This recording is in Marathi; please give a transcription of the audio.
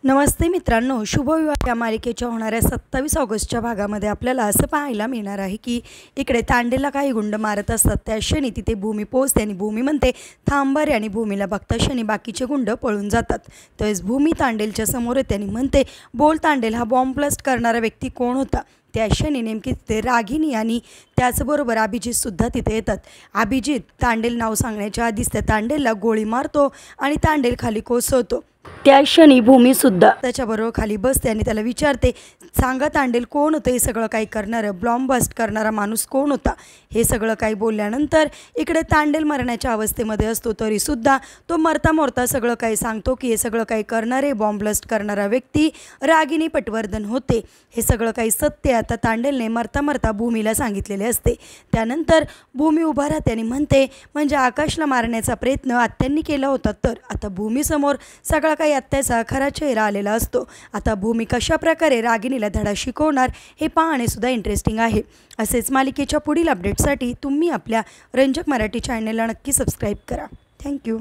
नमस्ते मित्रांनो, शुभविवाह या मालिकेच्या होणाऱ्या 27 ऑगस्टच्या भागामध्ये आपल्याला असं पाहायला मिळणार आहे की इकडे तांडेला काही गुंड मारत असतात। त्या क्षणी तिथे भूमी पोहोचते आणि भूमी म्हणते थांबा रे, आणि भूमीला बघता क्षणी बाकीचे गुंड पळून जातात। त्यावेळेस भूमी तांडेलच्या समोर येते आणि म्हणते, बोल तांडेल, हा बॉम्ब ब्लास्ट करणारा व्यक्ती कोण होता? त्या क्षणी नेमकी तिथे रागिनी आणि त्याचबरोबर अभिजितसुद्धा तिथे येतात। अभिजित तांडेल नाव सांगण्याच्या आधीच त्या तांडेलला गोळी मारतो आणि तांडेल खाली कोसळतो। त्या क्षणी भूमीसुद्धा त्याच्याबरोबर खाली बसते आणि त्याला विचारते, सांगा तांडेल, कोण होतं हे सगळं काही करणारं? बॉम्ब ब्लास्ट करणारा माणूस कोण होता? हे सगळं काही बोलल्यानंतर इकडे तांडेल मरण्याच्या अवस्थेमध्ये असतो, तरीसुद्धा तो मरता मरता सगळं काही सांगतो की हे सगळं काही करणारे बॉम्ब ब्लास्ट करणारा व्यक्ती रागिनी पटवर्धन होते। हे सगळं काही सत्य आता तांडेलने मरता मरता भूमीला सांगितलेले असते। त्यानंतर भूमी उभा राहते आणि म्हणते, म्हणजे आकाशला मारण्याचा प्रयत्न आत्यांनी केला होता? तर आता भूमीसमोर सगळा काही आत्याचा खरा चेहरा आलेला असतो। आता भूमी कशा प्रकारे रागिनीला धडा शिकवणार हे पाहणे सुद्धा इंटरेस्टिंग आहे। असेच मालिकेच्या पुढील अपडेटसाठी तुम्ही आपल्या रंजक मराठी चॅनलला नक्की सबस्क्राईब करा। थँक्यू।